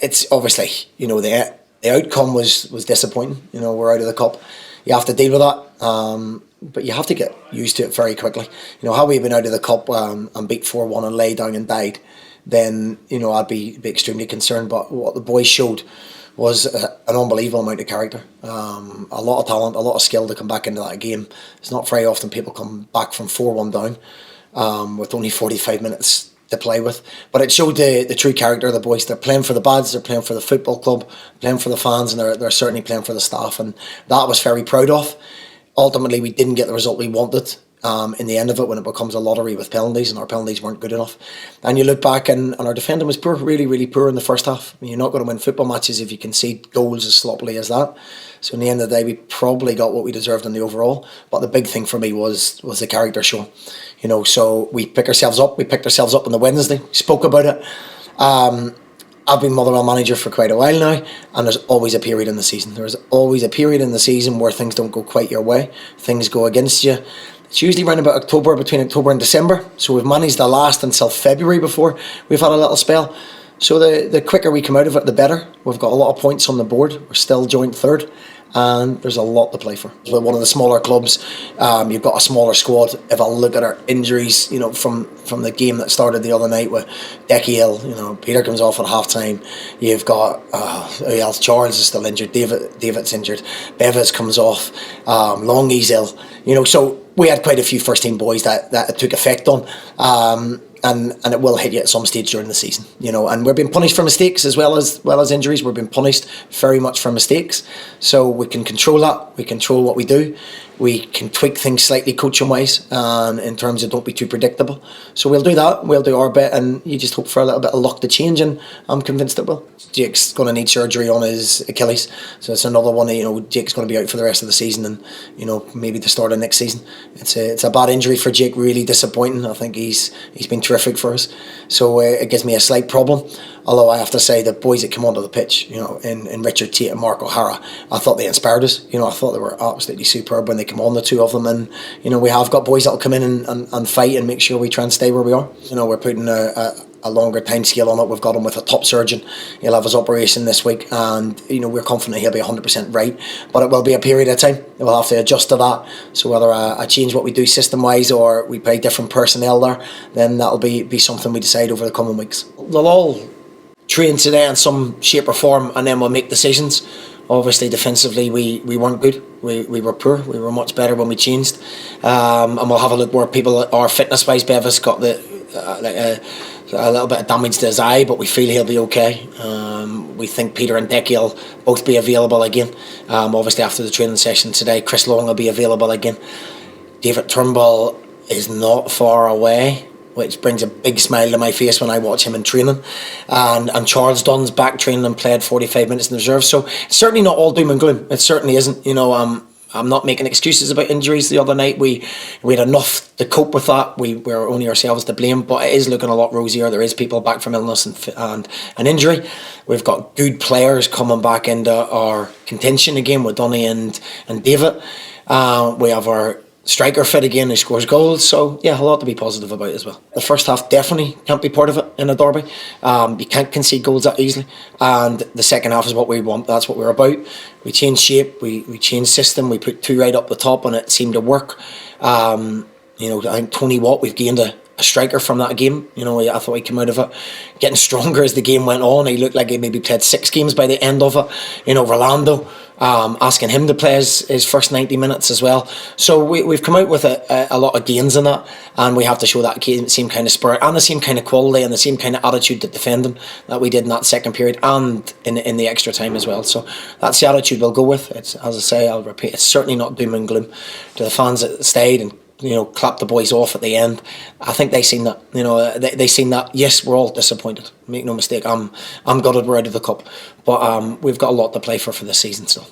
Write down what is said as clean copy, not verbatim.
it's obviously, the outcome was disappointing. We're out of the cup. You have to deal with that. But you have to get used to it very quickly. Had we been out of the cup and beat 4-1 and lay down and died, then I'd be extremely concerned. But what the boys showed was an unbelievable amount of character, a lot of talent, a lot of skill to come back into that game. It's not very often people come back from 4-1 down with only 45 minutes to play with. But it showed the true character of the boys. They're playing for the Bads, they're playing for the football club, playing for the fans, and they're certainly playing for the staff. And that I was very proud of. Ultimately, we didn't get the result we wanted in the end of it when it becomes a lottery with penalties, and our penalties weren't good enough. And you look back and our defending was poor, really, really poor in the first half. You're not going to win football matches if you concede goals as sloppily as that. So in the end of the day, we probably got what we deserved in the overall. But the big thing for me was the character show. So we picked ourselves up on the Wednesday, spoke about it. I've been Motherwell manager for quite a while now, and there's always a period in the season. There's always a period in the season where things don't go quite your way. Things go against you. It's usually around about October, between October and December. So we've managed to last until February before we've had a little spell. So the quicker we come out of it, the better. We've got a lot of points on the board. We're still joint third. And there's a lot to play for. We're one of the smaller clubs. You've got a smaller squad. If I look at our injuries, from the game that started the other night with Decky ill, Peter comes off at half time. You've got who else? Charles is still injured. David's injured. Bevis comes off. Longy's ill. So we had quite a few first team boys that it took effect on. And it will hit you at some stage during the season, and we're being punished for mistakes as well as injuries. We're being punished very much for mistakes, so we can control that. We control what we do. We can tweak things slightly coaching wise, in terms of don't be too predictable. So we'll do that. We'll do our bit, and you just hope for a little bit of luck to change, and I'm convinced it will. Jake's going to need surgery on his Achilles, so it's another one. Jake's going to be out for the rest of the season, and maybe the start of next season. It's a bad injury for Jake. Really disappointing. I think he's been terrific for us, so it gives me a slight problem. Although I have to say the boys that come onto the pitch, in Richard Tate and Mark O'Hara, I thought they inspired us. I thought they were absolutely superb when they come on, the two of them. And we have got boys that'll come in and fight and make sure we try and stay where we are. We're putting a longer time scale on it. We've got him with a top surgeon. He'll have his operation this week, and we're confident he'll be 100% right. But it will be a period of time. We'll have to adjust to that. So whether I change what we do system wise or we play different personnel there, then that'll be something we decide over the coming weeks. They'll all train today in some shape or form, and then we'll make decisions. Obviously defensively we weren't good. We were poor. We were much better when we changed, and we'll have a look where people are fitness wise. Bevis got a little bit of damage to his eye, but we feel he'll be okay. We think Peter and Decky will both be available again. Obviously after the training session today, Chris Long will be available again. David Turnbull is not far away, which brings a big smile to my face when I watch him in training. And Charles Dunn's back training and played 45 minutes in the reserve. So it's certainly not all doom and gloom. It certainly isn't. I'm not making excuses about injuries. The other night we had enough to cope with that. We were only ourselves to blame, but it is looking a lot rosier. There is people back from illness and injury. We've got good players coming back into our contention again with Donny and David. We have our striker fit again who scores goals, so yeah, a lot to be positive about as well. The first half definitely can't be part of it in a derby. You can't concede goals that easily, and the second half is what we want. That's what we're about. We changed shape, we changed system, we put two right up the top, and it seemed to work. I think Tony Watt, we've gained a striker from that game. I thought he came out of it getting stronger as the game went on. He looked like he maybe played 6 games by the end of it. Rolando, asking him to play his first 90 minutes as well. So we've come out with a lot of gains in that, and we have to show that same kind of spirit and the same kind of quality and the same kind of attitude to defending that we did in that second period and in the extra time as well. So that's the attitude we'll go with. It's, as I say, I'll repeat, it's certainly not doom and gloom. To the fans that stayed and clap the boys off at the end, I think they seen that. They seen that. Yes, we're all disappointed. Make no mistake. I'm gutted we're out of the cup, but we've got a lot to play for this season still.